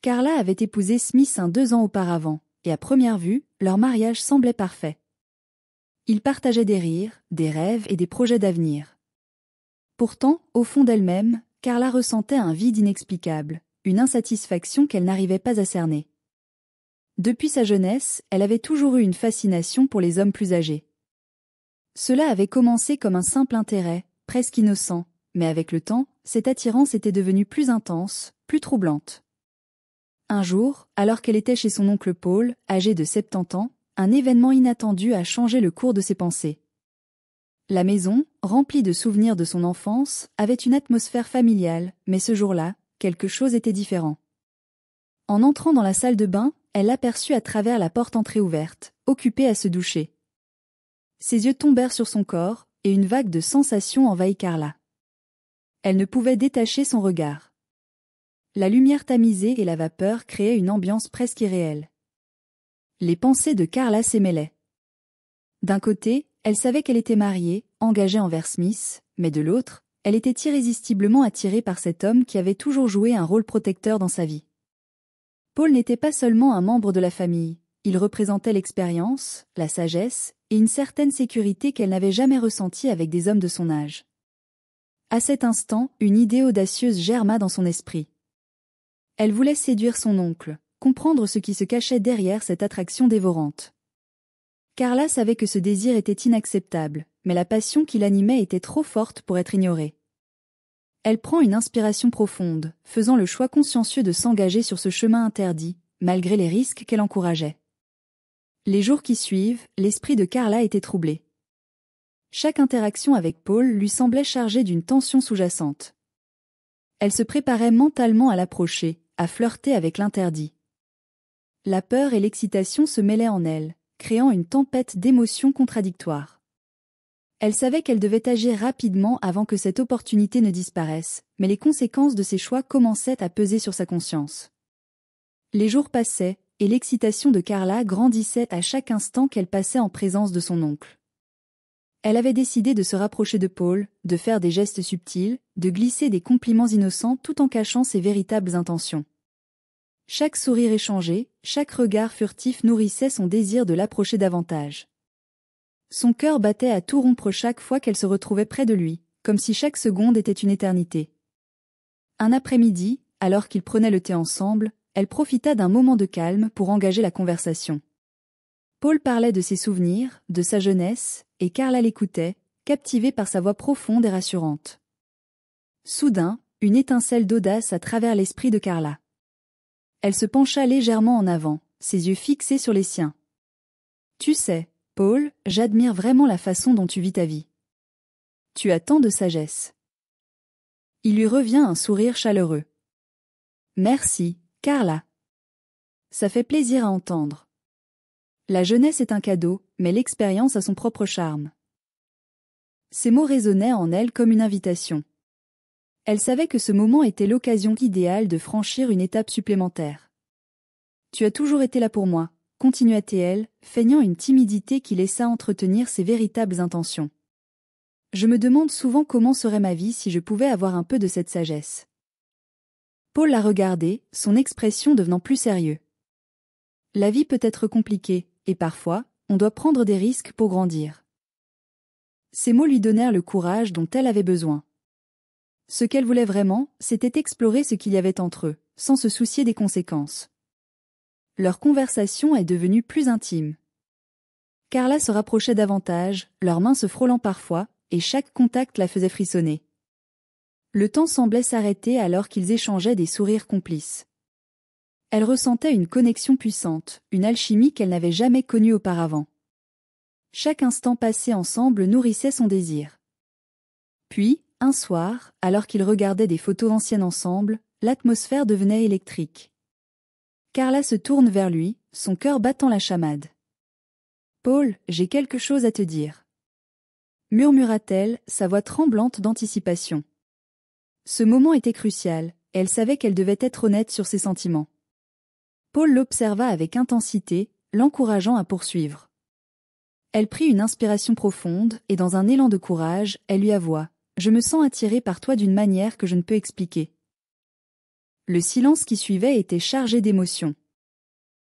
Carla avait épousé Smith 2 ans auparavant, et à première vue, leur mariage semblait parfait. Ils partageaient des rires, des rêves et des projets d'avenir. Pourtant, au fond d'elle-même, Carla ressentait un vide inexplicable, une insatisfaction qu'elle n'arrivait pas à cerner. Depuis sa jeunesse, elle avait toujours eu une fascination pour les hommes plus âgés. Cela avait commencé comme un simple intérêt, presque innocent, mais avec le temps, cette attirance était devenue plus intense, plus troublante. Un jour, alors qu'elle était chez son oncle Paul, âgé de 70 ans, un événement inattendu a changé le cours de ses pensées. La maison, remplie de souvenirs de son enfance, avait une atmosphère familiale, mais ce jour-là, quelque chose était différent. En entrant dans la salle de bain, elle l'aperçut à travers la porte entrée-ouverte, occupée à se doucher. Ses yeux tombèrent sur son corps, et une vague de sensations envahit Carla. Elle ne pouvait détacher son regard. La lumière tamisée et la vapeur créaient une ambiance presque irréelle. Les pensées de Carla s'émêlaient. D'un côté, elle savait qu'elle était mariée, engagée envers Smith, mais de l'autre, elle était irrésistiblement attirée par cet homme qui avait toujours joué un rôle protecteur dans sa vie. Paul n'était pas seulement un membre de la famille, il représentait l'expérience, la sagesse et une certaine sécurité qu'elle n'avait jamais ressentie avec des hommes de son âge. À cet instant, une idée audacieuse germa dans son esprit. Elle voulait séduire son oncle, comprendre ce qui se cachait derrière cette attraction dévorante. Carla savait que ce désir était inacceptable, mais la passion qui l'animait était trop forte pour être ignorée. Elle prend une inspiration profonde, faisant le choix consciencieux de s'engager sur ce chemin interdit, malgré les risques qu'elle encourageait. Les jours qui suivent, l'esprit de Carla était troublé. Chaque interaction avec Paul lui semblait chargée d'une tension sous-jacente. Elle se préparait mentalement à l'approcher, à flirter avec l'interdit. La peur et l'excitation se mêlaient en elle, créant une tempête d'émotions contradictoires. Elle savait qu'elle devait agir rapidement avant que cette opportunité ne disparaisse, mais les conséquences de ses choix commençaient à peser sur sa conscience. Les jours passaient, et l'excitation de Carla grandissait à chaque instant qu'elle passait en présence de son oncle. Elle avait décidé de se rapprocher de Paul, de faire des gestes subtils, de glisser des compliments innocents tout en cachant ses véritables intentions. Chaque sourire échangé, chaque regard furtif nourrissait son désir de l'approcher davantage. Son cœur battait à tout rompre chaque fois qu'elle se retrouvait près de lui, comme si chaque seconde était une éternité. Un après-midi, alors qu'ils prenaient le thé ensemble, elle profita d'un moment de calme pour engager la conversation. Paul parlait de ses souvenirs, de sa jeunesse, et Carla l'écoutait, captivée par sa voix profonde et rassurante. Soudain, une étincelle d'audace à travers l'esprit de Carla. Elle se pencha légèrement en avant, ses yeux fixés sur les siens. « Tu sais, Paul, j'admire vraiment la façon dont tu vis ta vie. Tu as tant de sagesse. » Il lui revient un sourire chaleureux. « Merci, Carla. Ça fait plaisir à entendre. La jeunesse est un cadeau, mais l'expérience a son propre charme. » Ces mots résonnaient en elle comme une invitation. Elle savait que ce moment était l'occasion idéale de franchir une étape supplémentaire. « Tu as toujours été là pour moi, » continua-t-elle, feignant une timidité qui laissa entretenir ses véritables intentions. « Je me demande souvent comment serait ma vie si je pouvais avoir un peu de cette sagesse. » Paul la regardait, son expression devenant plus sérieuse. « La vie peut être compliquée, et parfois, on doit prendre des risques pour grandir. » Ces mots lui donnèrent le courage dont elle avait besoin. Ce qu'elle voulait vraiment, c'était explorer ce qu'il y avait entre eux, sans se soucier des conséquences. Leur conversation est devenue plus intime. Carla se rapprochait davantage, leurs mains se frôlant parfois, et chaque contact la faisait frissonner. Le temps semblait s'arrêter alors qu'ils échangeaient des sourires complices. Elle ressentait une connexion puissante, une alchimie qu'elle n'avait jamais connue auparavant. Chaque instant passé ensemble nourrissait son désir. Puis, un soir, alors qu'ils regardaient des photos anciennes ensemble, l'atmosphère devenait électrique. Carla se tourne vers lui, son cœur battant la chamade. « Paul, j'ai quelque chose à te dire. » murmura-t-elle, sa voix tremblante d'anticipation. Ce moment était crucial, et elle savait qu'elle devait être honnête sur ses sentiments. Paul l'observa avec intensité, l'encourageant à poursuivre. Elle prit une inspiration profonde, et dans un élan de courage, elle lui avoua : « Je me sens attirée par toi d'une manière que je ne peux expliquer. » Le silence qui suivait était chargé d'émotions.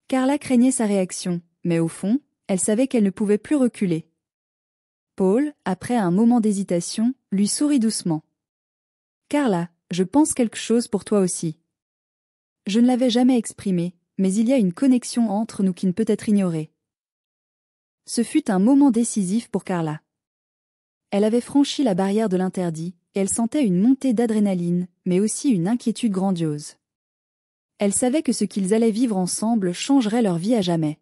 Carla craignait sa réaction, mais au fond, elle savait qu'elle ne pouvait plus reculer. Paul, après un moment d'hésitation, lui sourit doucement. « Carla, je pense quelque chose pour toi aussi. Je ne l'avais jamais exprimé, mais il y a une connexion entre nous qui ne peut être ignorée. » Ce fut un moment décisif pour Carla. Elle avait franchi la barrière de l'interdit, et elle sentait une montée d'adrénaline, mais aussi une inquiétude grandiose. Elle savait que ce qu'ils allaient vivre ensemble changerait leur vie à jamais.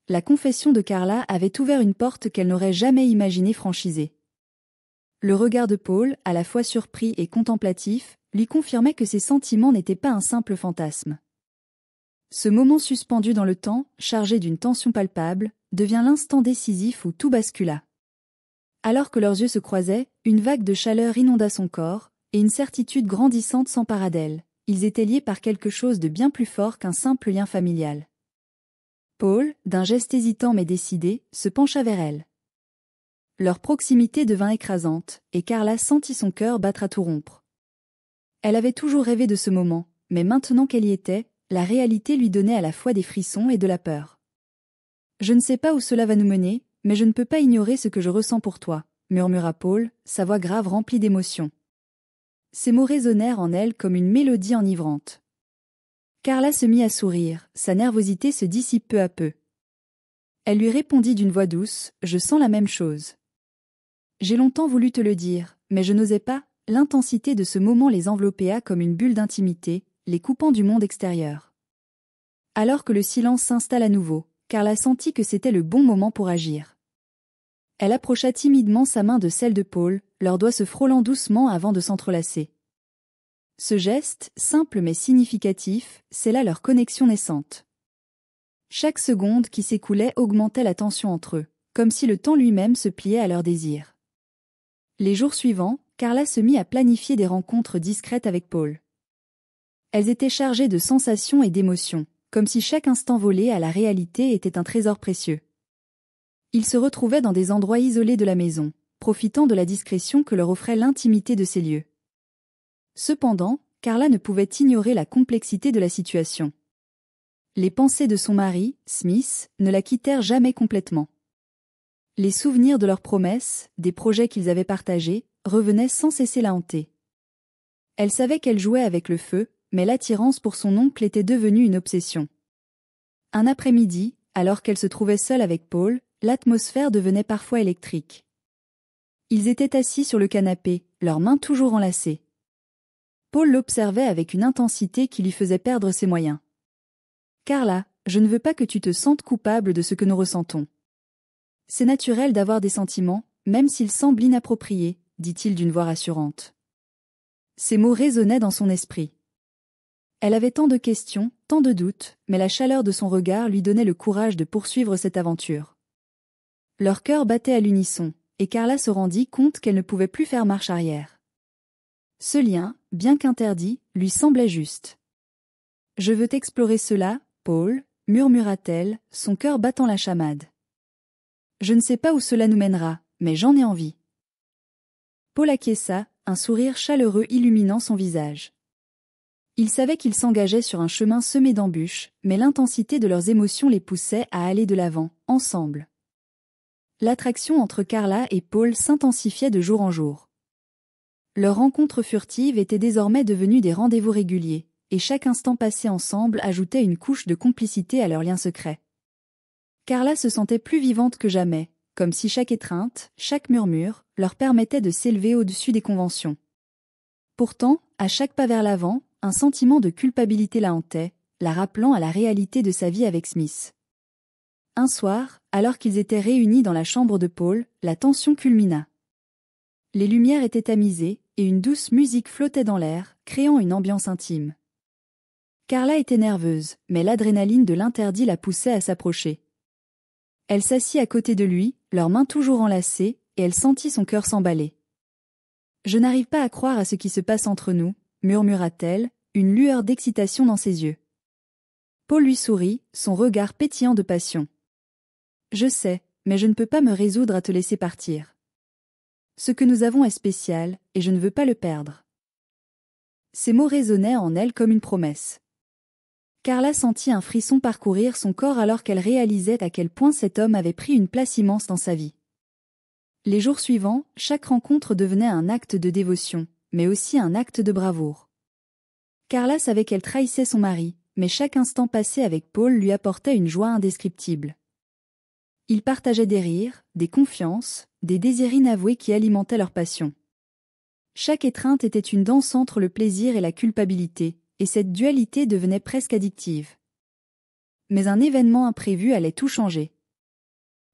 La confession de Carla avait ouvert une porte qu'elle n'aurait jamais imaginé franchiser. Le regard de Paul, à la fois surpris et contemplatif, lui confirmait que ses sentiments n'étaient pas un simple fantasme. Ce moment suspendu dans le temps, chargé d'une tension palpable, devient l'instant décisif où tout bascula. Alors que leurs yeux se croisaient, une vague de chaleur inonda son corps, et une certitude grandissante s'empara d'elle. Ils étaient liés par quelque chose de bien plus fort qu'un simple lien familial. Paul, d'un geste hésitant mais décidé, se pencha vers elle. Leur proximité devint écrasante, et Carla sentit son cœur battre à tout rompre. Elle avait toujours rêvé de ce moment, mais maintenant qu'elle y était, la réalité lui donnait à la fois des frissons et de la peur. « Je ne sais pas où cela va nous mener, mais je ne peux pas ignorer ce que je ressens pour toi, » murmura Paul, sa voix grave remplie d'émotion. Ces mots résonnèrent en elle comme une mélodie enivrante. Carla se mit à sourire, sa nervosité se dissipe peu à peu. Elle lui répondit d'une voix douce, « Je sens la même chose. J'ai longtemps voulu te le dire, mais je n'osais pas. » L'intensité de ce moment les enveloppea comme une bulle d'intimité, les coupant du monde extérieur. Alors que le silence s'installe à nouveau, Carla sentit que c'était le bon moment pour agir. Elle approcha timidement sa main de celle de Paul, leurs doigts se frôlant doucement avant de s'entrelacer. Ce geste, simple mais significatif, scella leur connexion naissante. Chaque seconde qui s'écoulait augmentait la tension entre eux, comme si le temps lui-même se pliait à leurs désirs. Les jours suivants, Carla se mit à planifier des rencontres discrètes avec Paul. Elles étaient chargées de sensations et d'émotions, comme si chaque instant volé à la réalité était un trésor précieux. Ils se retrouvaient dans des endroits isolés de la maison, profitant de la discrétion que leur offrait l'intimité de ces lieux. Cependant, Carla ne pouvait ignorer la complexité de la situation. Les pensées de son mari, Smith, ne la quittèrent jamais complètement. Les souvenirs de leurs promesses, des projets qu'ils avaient partagés, revenaient sans cesser la hanter. Elle savait qu'elle jouait avec le feu, mais l'attirance pour son oncle était devenue une obsession. Un après-midi, alors qu'elle se trouvait seule avec Paul, l'atmosphère devenait parfois électrique. Ils étaient assis sur le canapé, leurs mains toujours enlacées. Paul l'observait avec une intensité qui lui faisait perdre ses moyens. « Carla, je ne veux pas que tu te sentes coupable de ce que nous ressentons. C'est naturel d'avoir des sentiments, même s'ils semblent inappropriés, » dit-il d'une voix rassurante. Ces mots résonnaient dans son esprit. Elle avait tant de questions, tant de doutes, mais la chaleur de son regard lui donnait le courage de poursuivre cette aventure. Leurs cœurs battaient à l'unisson, et Carla se rendit compte qu'elle ne pouvait plus faire marche arrière. Ce lien, bien qu'interdit, lui semblait juste. « Je veux explorer cela, Paul, » murmura-t-elle, son cœur battant la chamade. « Je ne sais pas où cela nous mènera, mais j'en ai envie. » Paul acquiesça, un sourire chaleureux illuminant son visage. Il savait qu'ils s'engageaient sur un chemin semé d'embûches, mais l'intensité de leurs émotions les poussait à aller de l'avant, ensemble. L'attraction entre Carla et Paul s'intensifiait de jour en jour. Leurs rencontres furtives étaient désormais devenues des rendez-vous réguliers, et chaque instant passé ensemble ajoutait une couche de complicité à leur lien secret. Carla se sentait plus vivante que jamais, comme si chaque étreinte, chaque murmure, leur permettait de s'élever au-dessus des conventions. Pourtant, à chaque pas vers l'avant, un sentiment de culpabilité la hantait, la rappelant à la réalité de sa vie avec Smith. Un soir, alors qu'ils étaient réunis dans la chambre de Paul, la tension culmina. Les lumières étaient tamisées, et une douce musique flottait dans l'air, créant une ambiance intime. Carla était nerveuse, mais l'adrénaline de l'interdit la poussait à s'approcher. Elle s'assit à côté de lui, leurs mains toujours enlacées, et elle sentit son cœur s'emballer. « Je n'arrive pas à croire à ce qui se passe entre nous, » murmura-t-elle, une lueur d'excitation dans ses yeux. Paul lui sourit, son regard pétillant de passion. « Je sais, mais je ne peux pas me résoudre à te laisser partir. Ce que nous avons est spécial, et je ne veux pas le perdre. » Ces mots résonnaient en elle comme une promesse. Carla sentit un frisson parcourir son corps alors qu'elle réalisait à quel point cet homme avait pris une place immense dans sa vie. Les jours suivants, chaque rencontre devenait un acte de dévotion, mais aussi un acte de bravoure. Carla savait qu'elle trahissait son mari, mais chaque instant passé avec Paul lui apportait une joie indescriptible. Ils partageaient des rires, des confiances, des désirs inavoués qui alimentaient leur passion. Chaque étreinte était une danse entre le plaisir et la culpabilité, et cette dualité devenait presque addictive. Mais un événement imprévu allait tout changer.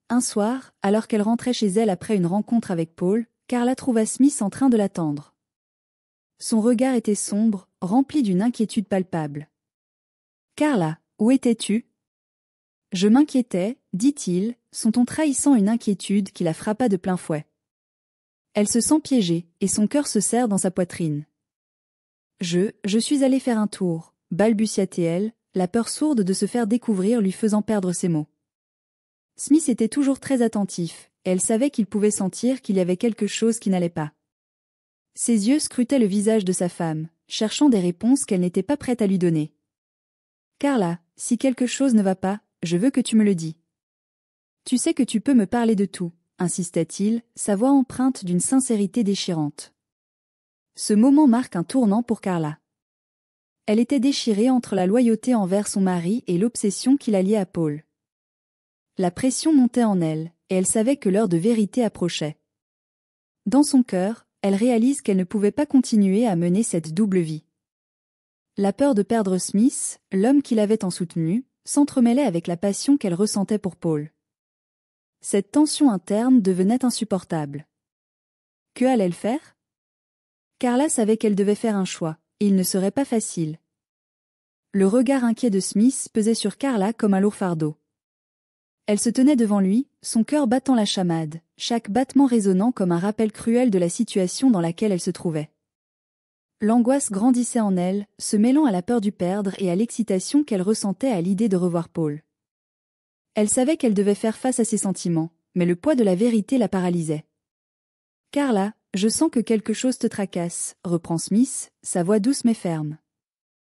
Un soir, alors qu'elle rentrait chez elle après une rencontre avec Paul, Carla trouva Smith en train de l'attendre. Son regard était sombre, rempli d'une inquiétude palpable. « Carla, où étais-tu ? » « Je m'inquiétais, dit-il, son ton trahissant une inquiétude qui la frappa de plein fouet. Elle se sent piégée, et son cœur se serre dans sa poitrine. « Je suis allée faire un tour, balbutia-t-elle, la peur sourde de se faire découvrir lui faisant perdre ses mots. Smith était toujours très attentif, et elle savait qu'il pouvait sentir qu'il y avait quelque chose qui n'allait pas. Ses yeux scrutaient le visage de sa femme, cherchant des réponses qu'elle n'était pas prête à lui donner. « Carla, si quelque chose ne va pas, je veux que tu me le dis. Tu sais que tu peux me parler de tout, » insistait-il, sa voix empreinte d'une sincérité déchirante. Ce moment marque un tournant pour Carla. Elle était déchirée entre la loyauté envers son mari et l'obsession qui la liait à Paul. La pression montait en elle, et elle savait que l'heure de vérité approchait. Dans son cœur, elle réalise qu'elle ne pouvait pas continuer à mener cette double vie. La peur de perdre Smith, l'homme qui l'avait tant soutenue, s'entremêlait avec la passion qu'elle ressentait pour Paul. Cette tension interne devenait insupportable. Que allait-elle faire ? Carla savait qu'elle devait faire un choix, et il ne serait pas facile. Le regard inquiet de Smith pesait sur Carla comme un lourd fardeau. Elle se tenait devant lui, son cœur battant la chamade, chaque battement résonnant comme un rappel cruel de la situation dans laquelle elle se trouvait. L'angoisse grandissait en elle, se mêlant à la peur du perdre et à l'excitation qu'elle ressentait à l'idée de revoir Paul. Elle savait qu'elle devait faire face à ses sentiments, mais le poids de la vérité la paralysait. « Carla, je sens que quelque chose te tracasse, » reprend Smith, sa voix douce mais ferme.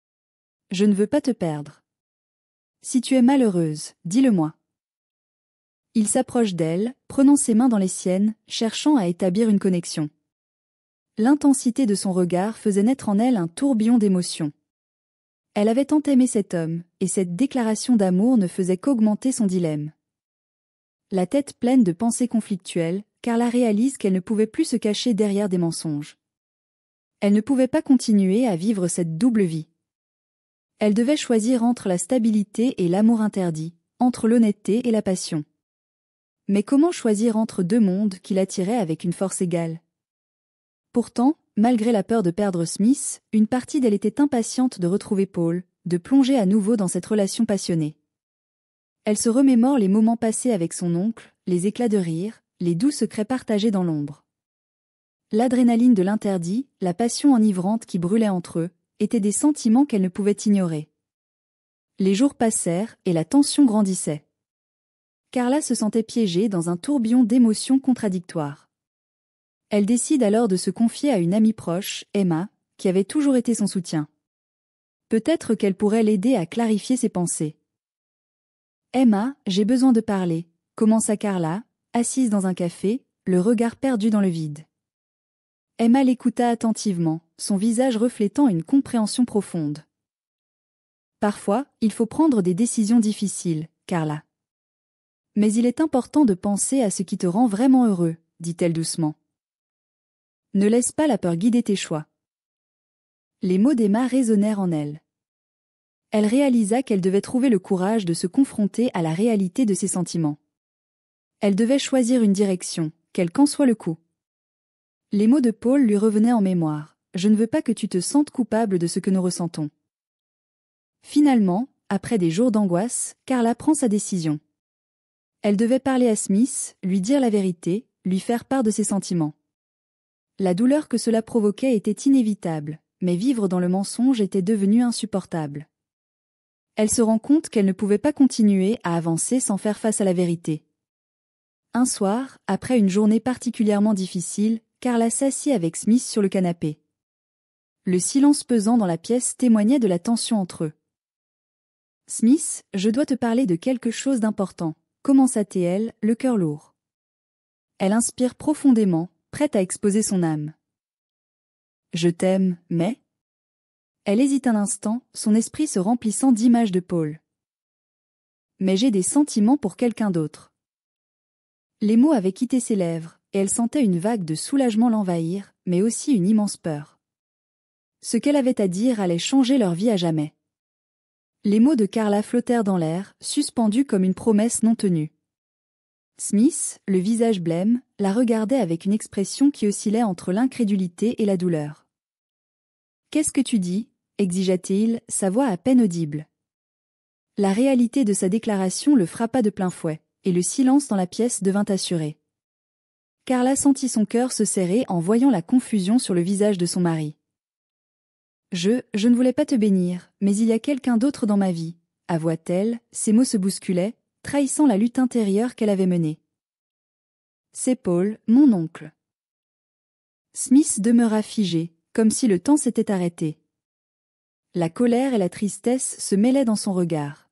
« Je ne veux pas te perdre. Si tu es malheureuse, dis-le-moi. » Il s'approche d'elle, prenant ses mains dans les siennes, cherchant à établir une connexion. L'intensité de son regard faisait naître en elle un tourbillon d'émotions. Elle avait tant aimé cet homme, et cette déclaration d'amour ne faisait qu'augmenter son dilemme. La tête pleine de pensées conflictuelles, Carla réalise qu'elle ne pouvait plus se cacher derrière des mensonges. Elle ne pouvait pas continuer à vivre cette double vie. Elle devait choisir entre la stabilité et l'amour interdit, entre l'honnêteté et la passion. Mais comment choisir entre deux mondes qui l'attiraient avec une force égale ? Pourtant, malgré la peur de perdre Smith, une partie d'elle était impatiente de retrouver Paul, de plonger à nouveau dans cette relation passionnée. Elle se remémore les moments passés avec son oncle, les éclats de rire, les doux secrets partagés dans l'ombre. L'adrénaline de l'interdit, la passion enivrante qui brûlait entre eux, étaient des sentiments qu'elle ne pouvait ignorer. Les jours passèrent et la tension grandissait. Carla se sentait piégée dans un tourbillon d'émotions contradictoires. Elle décide alors de se confier à une amie proche, Emma, qui avait toujours été son soutien. Peut-être qu'elle pourrait l'aider à clarifier ses pensées. « Emma, j'ai besoin de parler », commença Carla, assise dans un café, le regard perdu dans le vide. Emma l'écouta attentivement, son visage reflétant une compréhension profonde. « Parfois, il faut prendre des décisions difficiles, Carla. Mais il est important de penser à ce qui te rend vraiment heureux, » dit-elle doucement. « Ne laisse pas la peur guider tes choix. » Les mots d'Emma résonnèrent en elle. Elle réalisa qu'elle devait trouver le courage de se confronter à la réalité de ses sentiments. Elle devait choisir une direction, quel qu'en soit le coût. Les mots de Paul lui revenaient en mémoire. « Je ne veux pas que tu te sentes coupable de ce que nous ressentons. » Finalement, après des jours d'angoisse, Carla prend sa décision. Elle devait parler à Smith, lui dire la vérité, lui faire part de ses sentiments. La douleur que cela provoquait était inévitable, mais vivre dans le mensonge était devenu insupportable. Elle se rend compte qu'elle ne pouvait pas continuer à avancer sans faire face à la vérité. Un soir, après une journée particulièrement difficile, Carla s'assit avec Smith sur le canapé. Le silence pesant dans la pièce témoignait de la tension entre eux. « Smith, je dois te parler de quelque chose d'important, » commença-t-elle, le cœur lourd. Elle inspire profondément, prête à exposer son âme. « Je t'aime, mais… » Elle hésite un instant, son esprit se remplissant d'images de Paul. « Mais j'ai des sentiments pour quelqu'un d'autre. » Les mots avaient quitté ses lèvres, et elle sentait une vague de soulagement l'envahir, mais aussi une immense peur. Ce qu'elle avait à dire allait changer leur vie à jamais. Les mots de Carla flottèrent dans l'air, suspendus comme une promesse non tenue. Smith, le visage blême, la regardait avec une expression qui oscillait entre l'incrédulité et la douleur. « Qu'est-ce que tu dis ?» exigea-t-il, sa voix à peine audible. La réalité de sa déclaration le frappa de plein fouet, et le silence dans la pièce devint assuré. Carla sentit son cœur se serrer en voyant la confusion sur le visage de son mari. « Je ne voulais pas te bénir, mais il y a quelqu'un d'autre dans ma vie, » avoua-t-elle, ses mots se bousculaient, trahissant la lutte intérieure qu'elle avait menée. « C'est Paul, mon oncle. » Smith demeura figé, comme si le temps s'était arrêté. La colère et la tristesse se mêlaient dans son regard.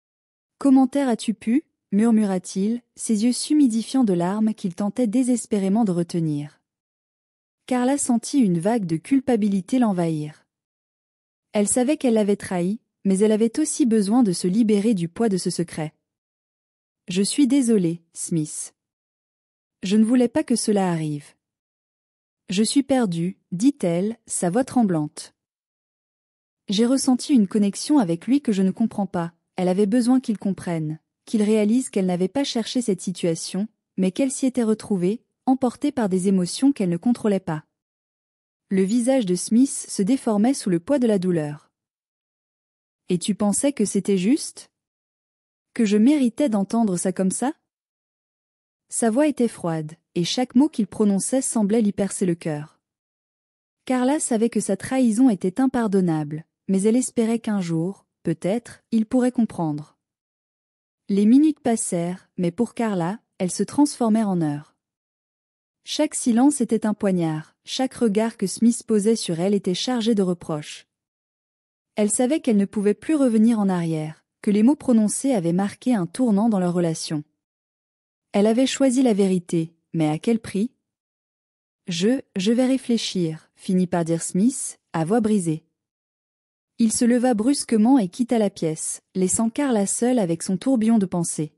« Comment as-tu pu ?» murmura-t-il, ses yeux s'humidifiant de larmes qu'il tentait désespérément de retenir. Carla sentit une vague de culpabilité l'envahir. Elle savait qu'elle l'avait trahi, mais elle avait aussi besoin de se libérer du poids de ce secret. « Je suis désolée, Smith. Je ne voulais pas que cela arrive. Je suis perdue, » dit-elle, sa voix tremblante. J'ai ressenti une connexion avec lui que je ne comprends pas. Elle avait besoin qu'il comprenne, qu'il réalise qu'elle n'avait pas cherché cette situation, mais qu'elle s'y était retrouvée, emportée par des émotions qu'elle ne contrôlait pas. Le visage de Smith se déformait sous le poids de la douleur. « Et tu pensais que c'était juste ? Que je méritais d'entendre ça comme ça ?» Sa voix était froide, et chaque mot qu'il prononçait semblait lui percer le cœur. Carla savait que sa trahison était impardonnable, mais elle espérait qu'un jour, peut-être, il pourrait comprendre. Les minutes passèrent, mais pour Carla, elles se transformèrent en heures. Chaque silence était un poignard, chaque regard que Smith posait sur elle était chargé de reproches. Elle savait qu'elle ne pouvait plus revenir en arrière, que les mots prononcés avaient marqué un tournant dans leur relation. Elle avait choisi la vérité, mais à quel prix ? Je vais réfléchir, finit par dire Smith, à voix brisée. Il se leva brusquement et quitta la pièce, laissant Carla seule avec son tourbillon de pensées.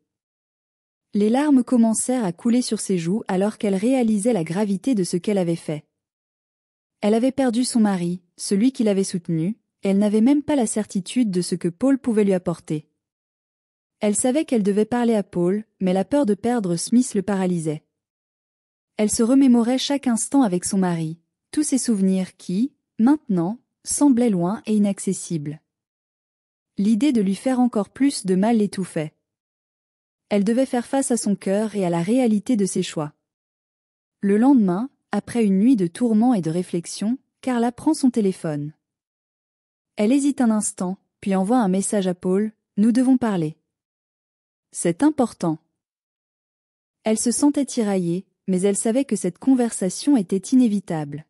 Les larmes commencèrent à couler sur ses joues alors qu'elle réalisait la gravité de ce qu'elle avait fait. Elle avait perdu son mari, celui qui l'avait soutenue, et elle n'avait même pas la certitude de ce que Paul pouvait lui apporter. Elle savait qu'elle devait parler à Paul, mais la peur de perdre Smith le paralysait. Elle se remémorait chaque instant avec son mari, tous ces souvenirs qui, maintenant, semblaient loin et inaccessibles. L'idée de lui faire encore plus de mal l'étouffait. Elle devait faire face à son cœur et à la réalité de ses choix. Le lendemain, après une nuit de tourments et de réflexion, Carla prend son téléphone. Elle hésite un instant, puis envoie un message à Paul, « Nous devons parler. » C'est important. Elle se sentait tiraillée, mais elle savait que cette conversation était inévitable.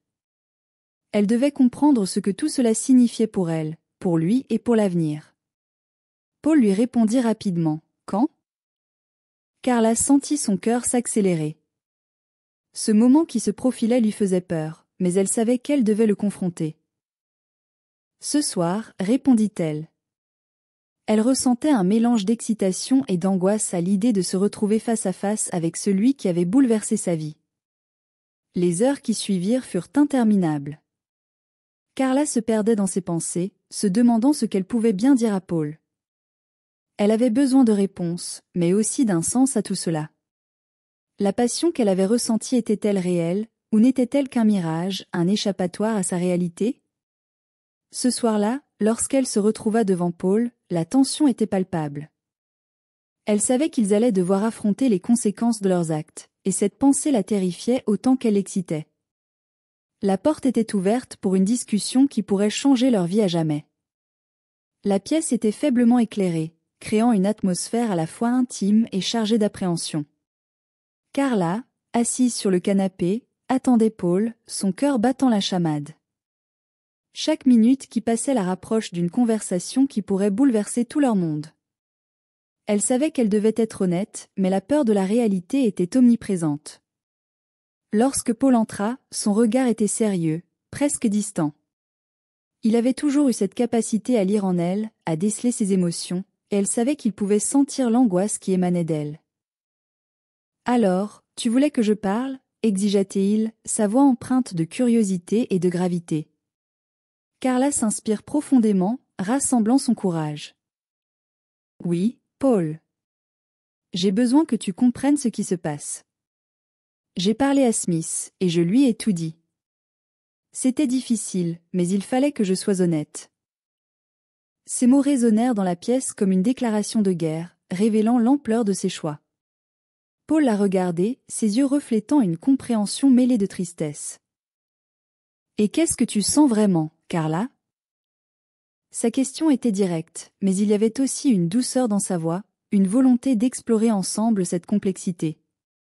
Elle devait comprendre ce que tout cela signifiait pour elle, pour lui et pour l'avenir. Paul lui répondit rapidement, « Quand ?» Carla sentit son cœur s'accélérer. Ce moment qui se profilait lui faisait peur, mais elle savait qu'elle devait le confronter. « Ce soir, » répondit-elle. Elle ressentait un mélange d'excitation et d'angoisse à l'idée de se retrouver face à face avec celui qui avait bouleversé sa vie. Les heures qui suivirent furent interminables. Carla se perdait dans ses pensées, se demandant ce qu'elle pouvait bien dire à Paul. Elle avait besoin de réponses, mais aussi d'un sens à tout cela. La passion qu'elle avait ressentie était-elle réelle, ou n'était-elle qu'un mirage, un échappatoire à sa réalité ? Ce soir-là, lorsqu'elle se retrouva devant Paul, la tension était palpable. Elle savait qu'ils allaient devoir affronter les conséquences de leurs actes, et cette pensée la terrifiait autant qu'elle l'excitait. La porte était ouverte pour une discussion qui pourrait changer leur vie à jamais. La pièce était faiblement éclairée, créant une atmosphère à la fois intime et chargée d'appréhension. Carla, assise sur le canapé, attendait Paul, son cœur battant la chamade. Chaque minute qui passait la rapproche d'une conversation qui pourrait bouleverser tout leur monde. Elle savait qu'elle devait être honnête, mais la peur de la réalité était omniprésente. Lorsque Paul entra, son regard était sérieux, presque distant. Il avait toujours eu cette capacité à lire en elle, à déceler ses émotions, et elle savait qu'il pouvait sentir l'angoisse qui émanait d'elle. « Alors, tu voulais que je parle ?» exigea-t-il, sa voix empreinte de curiosité et de gravité. Carla s'inspire profondément, rassemblant son courage. « Oui, Paul. J'ai besoin que tu comprennes ce qui se passe. J'ai parlé à Smith, et je lui ai tout dit. C'était difficile, mais il fallait que je sois honnête. » Ces mots résonnèrent dans la pièce comme une déclaration de guerre, révélant l'ampleur de ses choix. Paul la regardait, ses yeux reflétant une compréhension mêlée de tristesse. « Et qu'est-ce que tu sens vraiment, Carla ?» Sa question était directe, mais il y avait aussi une douceur dans sa voix, une volonté d'explorer ensemble cette complexité.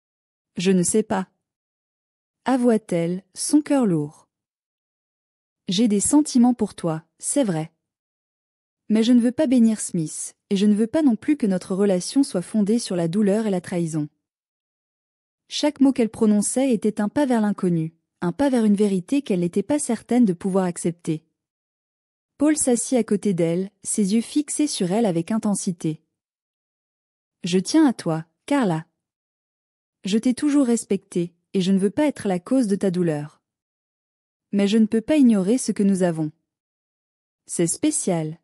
« Je ne sais pas. » avoua-t-elle, son cœur lourd. « J'ai des sentiments pour toi, c'est vrai. Mais je ne veux pas bénir Smith, et je ne veux pas non plus que notre relation soit fondée sur la douleur et la trahison. » Chaque mot qu'elle prononçait était un pas vers l'inconnu, un pas vers une vérité qu'elle n'était pas certaine de pouvoir accepter. Paul s'assit à côté d'elle, ses yeux fixés sur elle avec intensité. « Je tiens à toi, Carla. Je t'ai toujours respectée, et je ne veux pas être la cause de ta douleur. Mais je ne peux pas ignorer ce que nous avons. C'est spécial. »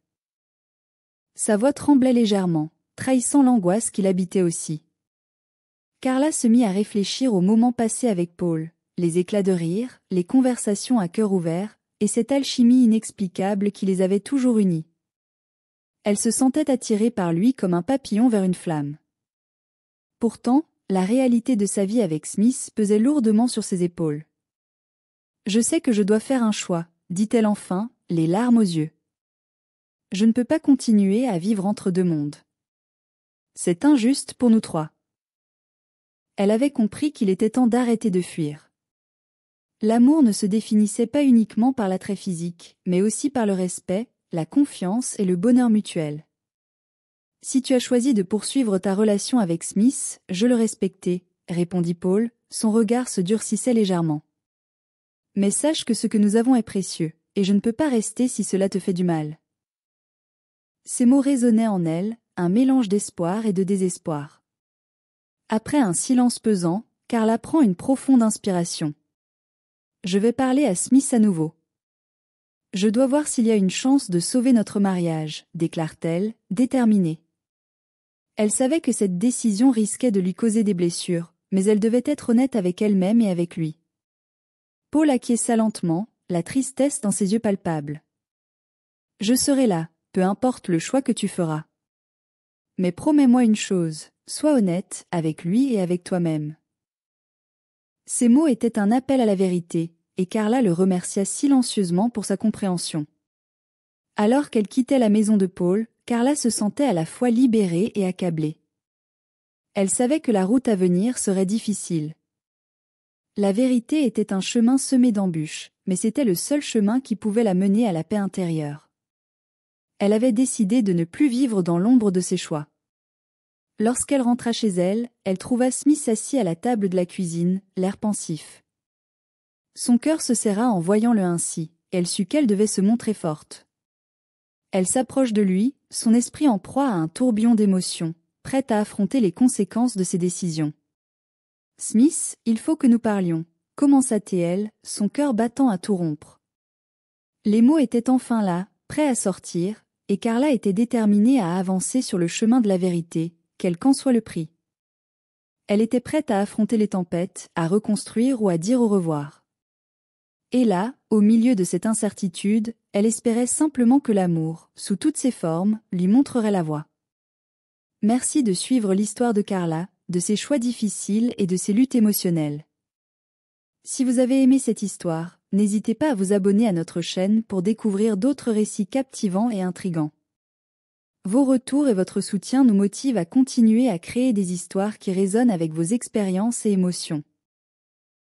Sa voix tremblait légèrement, trahissant l'angoisse qui l'habitait aussi. Carla se mit à réfléchir aux moments passés avec Paul, les éclats de rire, les conversations à cœur ouvert, et cette alchimie inexplicable qui les avait toujours unis. Elle se sentait attirée par lui comme un papillon vers une flamme. Pourtant, la réalité de sa vie avec Smith pesait lourdement sur ses épaules. « Je sais que je dois faire un choix, » dit-elle enfin, les larmes aux yeux. « Je ne peux pas continuer à vivre entre deux mondes. C'est injuste pour nous trois. » Elle avait compris qu'il était temps d'arrêter de fuir. L'amour ne se définissait pas uniquement par l'attrait physique, mais aussi par le respect, la confiance et le bonheur mutuel. « Si tu as choisi de poursuivre ta relation avec Smith, je le respectais, » répondit Paul, son regard se durcissait légèrement. « Mais sache que ce que nous avons est précieux, et je ne peux pas rester si cela te fait du mal. » Ces mots résonnaient en elle, un mélange d'espoir et de désespoir. Après un silence pesant, Carla prend une profonde inspiration. « Je vais parler à Smith à nouveau. Je dois voir s'il y a une chance de sauver notre mariage, » déclare-t-elle, déterminée. Elle savait que cette décision risquait de lui causer des blessures, mais elle devait être honnête avec elle-même et avec lui. Paul acquiesça lentement, la tristesse dans ses yeux palpables. « Je serai là, peu importe le choix que tu feras. Mais promets-moi une chose, sois honnête avec lui et avec toi-même. » Ces mots étaient un appel à la vérité, et Carla le remercia silencieusement pour sa compréhension. Alors qu'elle quittait la maison de Paul, Carla se sentait à la fois libérée et accablée. Elle savait que la route à venir serait difficile. La vérité était un chemin semé d'embûches, mais c'était le seul chemin qui pouvait la mener à la paix intérieure. Elle avait décidé de ne plus vivre dans l'ombre de ses choix. Lorsqu'elle rentra chez elle, elle trouva Smith assis à la table de la cuisine, l'air pensif. Son cœur se serra en voyant-le ainsi, et elle sut qu'elle devait se montrer forte. Elle s'approche de lui, son esprit en proie à un tourbillon d'émotions, prête à affronter les conséquences de ses décisions. « Smith, il faut que nous parlions », commença-t-elle, son cœur battant à tout rompre. Les mots étaient enfin là, prêts à sortir, et Carla était déterminée à avancer sur le chemin de la vérité, quel qu'en soit le prix. Elle était prête à affronter les tempêtes, à reconstruire ou à dire au revoir. Et là, au milieu de cette incertitude, elle espérait simplement que l'amour, sous toutes ses formes, lui montrerait la voie. Merci de suivre l'histoire de Carla, de ses choix difficiles et de ses luttes émotionnelles. Si vous avez aimé cette histoire, n'hésitez pas à vous abonner à notre chaîne pour découvrir d'autres récits captivants et intrigants. Vos retours et votre soutien nous motivent à continuer à créer des histoires qui résonnent avec vos expériences et émotions.